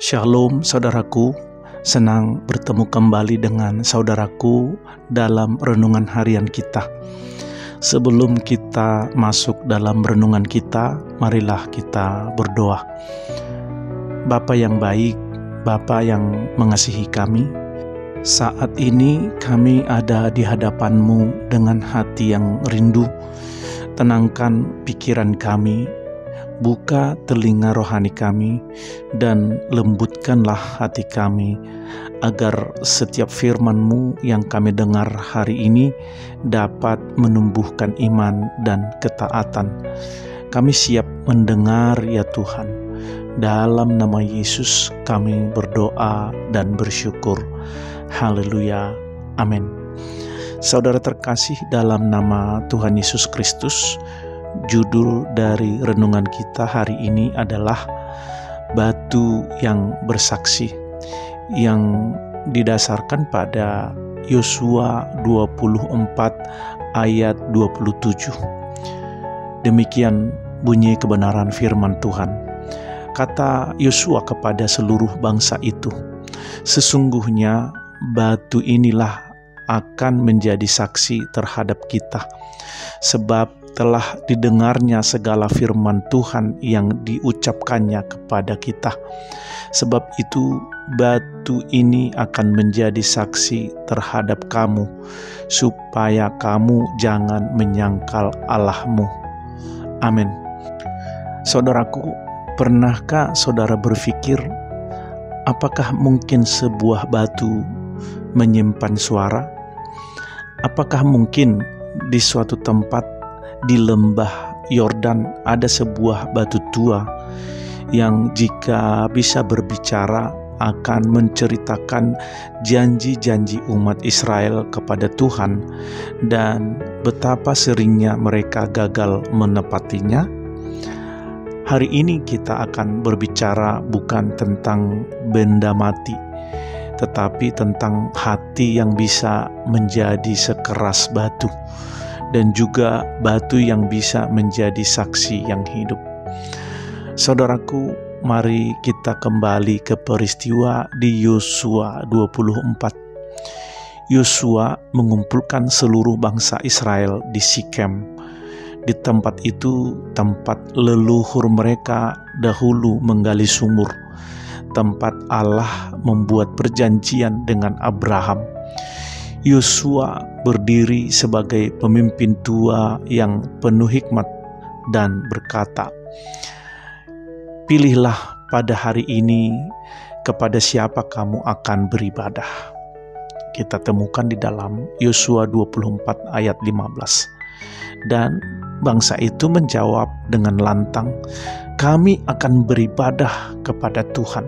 Shalom saudaraku, senang bertemu kembali dengan saudaraku dalam renungan harian kita. Sebelum kita masuk dalam renungan kita, marilah kita berdoa. Bapa yang baik, Bapa yang mengasihi kami, saat ini kami ada di hadapan-Mu dengan hati yang rindu. Tenangkan pikiran kami, buka telinga rohani kami, dan lembutkanlah hati kami, agar setiap firman-Mu yang kami dengar hari ini dapat menumbuhkan iman dan ketaatan. Kami siap mendengar ya Tuhan. Dalam nama Yesus kami berdoa dan bersyukur. Haleluya. Amin. Saudara terkasih dalam nama Tuhan Yesus Kristus, judul dari renungan kita hari ini adalah Batu yang Bersaksi, yang didasarkan pada Yosua 24 ayat 27. Demikian bunyi kebenaran firman Tuhan. Kata Yosua kepada seluruh bangsa itu, "Sesungguhnya batu inilah akan menjadi saksi terhadap kita, sebab telah didengarnya segala firman Tuhan yang diucapkannya kepada kita. Sebab itu batu ini akan menjadi saksi terhadap kamu, supaya kamu jangan menyangkal Allahmu." Amin. Saudaraku, pernahkah saudara berpikir, apakah mungkin sebuah batu menyimpan suara? Apakah mungkin di suatu tempat di lembah Yordan ada sebuah batu tua yang jika bisa berbicara akan menceritakan janji-janji umat Israel kepada Tuhan dan betapa seringnya mereka gagal menepatinya? Hari ini kita akan berbicara bukan tentang benda mati, tetapi tentang hati yang bisa menjadi sekeras batu, dan juga batu yang bisa menjadi saksi yang hidup. Saudaraku, mari kita kembali ke peristiwa di Yosua 24. Yosua mengumpulkan seluruh bangsa Israel di Sikem. Di tempat itu, tempat leluhur mereka dahulu menggali sumur, tempat Allah membuat perjanjian dengan Abraham. Yosua berdiri sebagai pemimpin tua yang penuh hikmat dan berkata, "Pilihlah pada hari ini kepada siapa kamu akan beribadah." Kita temukan di dalam Yosua 24 ayat 15. Dan bangsa itu menjawab dengan lantang, "Kami akan beribadah kepada Tuhan."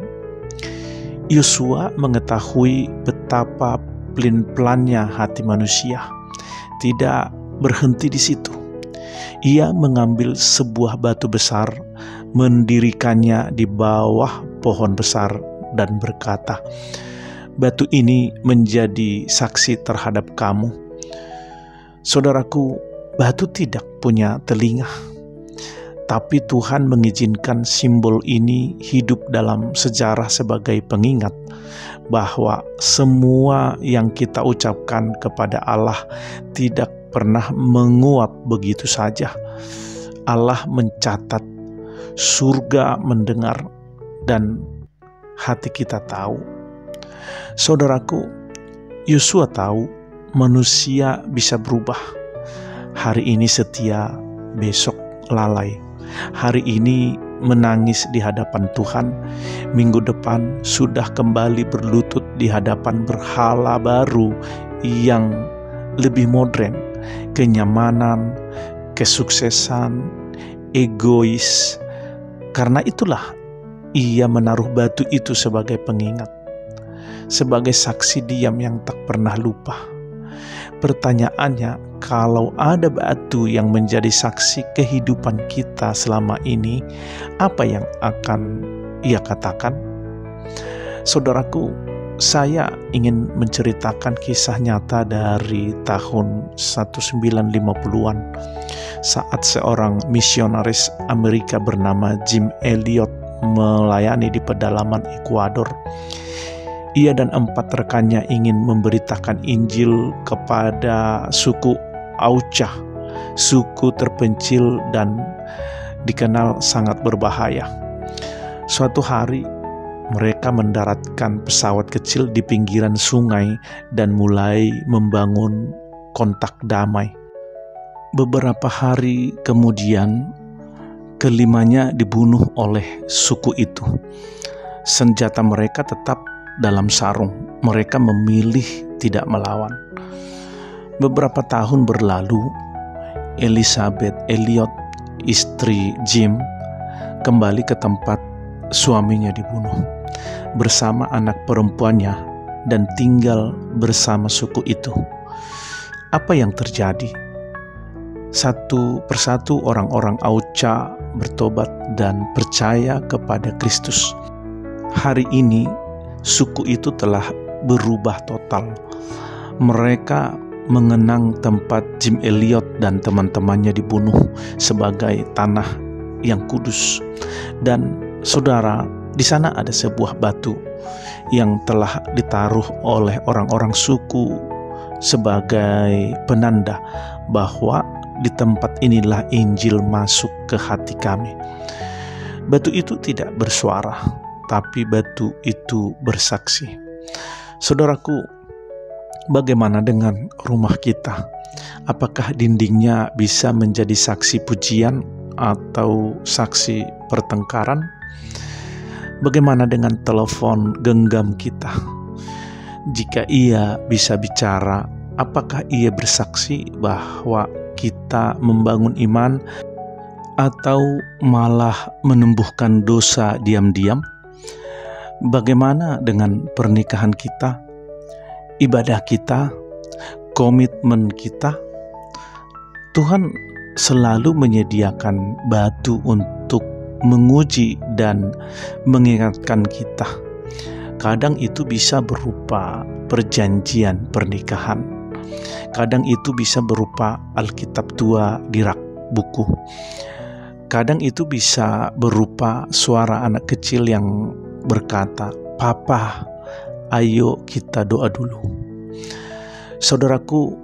Yosua mengetahui betapa pelin-pelannya hati manusia. Tidak berhenti di situ. Ia mengambil sebuah batu besar, mendirikannya di bawah pohon besar dan berkata, "Batu ini menjadi saksi terhadap kamu." Saudaraku, batu tidak punya telinga, tapi Tuhan mengizinkan simbol ini hidup dalam sejarah sebagai pengingat bahwa semua yang kita ucapkan kepada Allah tidak pernah menguap begitu saja. Allah mencatat, surga mendengar, dan hati kita tahu. Saudaraku, Yosua tahu manusia bisa berubah. Hari ini setia, besok lalai. Hari ini menangis di hadapan Tuhan, minggu depan sudah kembali berlutut di hadapan berhala baru yang lebih modern, kenyamanan, kesuksesan, egois. Karena itulah ia menaruh batu itu sebagai pengingat, sebagai saksi diam yang tak pernah lupa. Pertanyaannya, kalau ada batu yang menjadi saksi kehidupan kita selama ini, apa yang akan ia katakan? Saudaraku, saya ingin menceritakan kisah nyata dari tahun 1950-an saat seorang misionaris Amerika bernama Jim Elliot melayani di pedalaman Ekuador. Ia dan 4 rekannya ingin memberitakan Injil kepada suku Auca, suku terpencil dan dikenal sangat berbahaya. Suatu hari mereka mendaratkan pesawat kecil di pinggiran sungai dan mulai membangun kontak damai. Beberapa hari kemudian, kelimanya dibunuh oleh suku itu. Senjata mereka tetap dalam sarung. Mereka memilih tidak melawan. Beberapa tahun berlalu, Elizabeth Elliot, istri Jim, kembali ke tempat suaminya dibunuh bersama anak perempuannya dan tinggal bersama suku itu. Apa yang terjadi? Satu persatu orang-orang Auca bertobat dan percaya kepada Kristus. Hari ini suku itu telah berubah total. Mereka mengenang tempat Jim Elliot dan teman-temannya dibunuh sebagai tanah yang kudus. Dan saudara, di sana ada sebuah batu yang telah ditaruh oleh orang-orang suku sebagai penanda bahwa di tempat inilah Injil masuk ke hati kami. Batu itu tidak bersuara, tapi batu itu bersaksi. Saudaraku, bagaimana dengan rumah kita? Apakah dindingnya bisa menjadi saksi pujian atau saksi pertengkaran? Bagaimana dengan telepon genggam kita? Jika ia bisa bicara, apakah ia bersaksi bahwa kita membangun iman atau malah menumbuhkan dosa diam-diam? Bagaimana dengan pernikahan kita, ibadah kita, komitmen kita? Tuhan selalu menyediakan batu untuk menguji dan mengingatkan kita. Kadang itu bisa berupa perjanjian pernikahan. Kadang itu bisa berupa Alkitab tua di rak buku. Kadang itu bisa berupa suara anak kecil yang berkata, "Papa, ayo kita doa dulu." Saudaraku,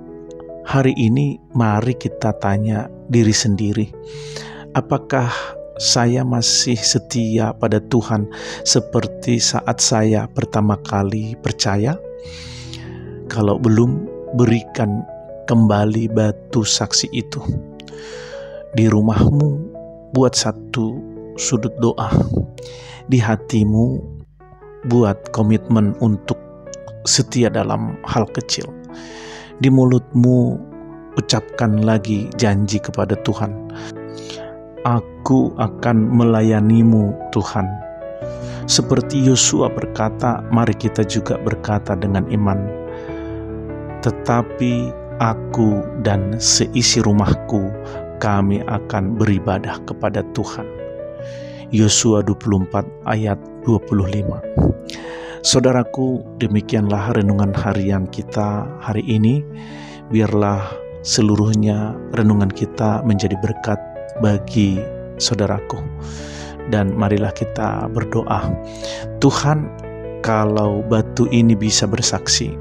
hari ini mari kita tanya diri sendiri, apakah saya masih setia pada Tuhan seperti saat saya pertama kali percaya? Kalau belum, berikan kembali batu saksi itu. Di rumahmu, buat satu sudut doa. Di hatimu, buat komitmen untuk setia dalam hal kecil. Di mulutmu, ucapkan lagi janji kepada Tuhan. Aku akan melayanimu, Tuhan. Seperti Yosua berkata, mari kita juga berkata dengan iman. Tetapi aku dan seisi rumahku, kami akan beribadah kepada Tuhan. Yosua 24 ayat 25. Saudaraku, demikianlah renungan harian kita hari ini. Biarlah seluruhnya renungan kita menjadi berkat bagi saudaraku. Dan marilah kita berdoa. Tuhan, kalau batu ini bisa bersaksi,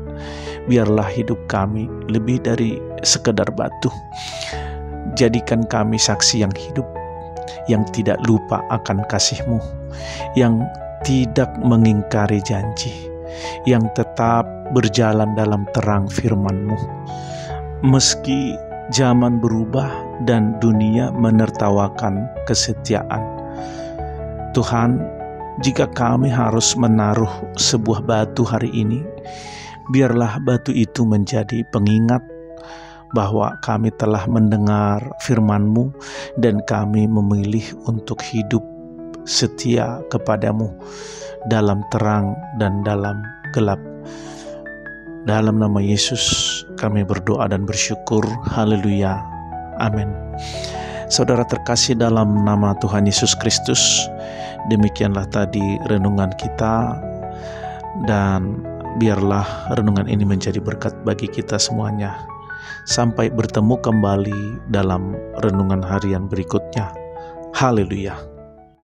biarlah hidup kami lebih dari sekedar batu. Jadikan kami saksi yang hidup, yang tidak lupa akan kasih-Mu, yang tidak mengingkari janji, yang tetap berjalan dalam terang firman-Mu. Meski zaman berubah dan dunia menertawakan kesetiaan, Tuhan, jika kami harus menaruh sebuah batu hari ini, biarlah batu itu menjadi pengingat bahwa kami telah mendengar firman-Mu dan kami memilih untuk hidup setia kepadamu dalam terang dan dalam gelap. Dalam nama Yesus kami berdoa dan bersyukur. Haleluya. Amin. Saudara terkasih dalam nama Tuhan Yesus Kristus, demikianlah tadi renungan kita, dan biarlah renungan ini menjadi berkat bagi kita semuanya. Sampai bertemu kembali dalam renungan harian berikutnya. Haleluya.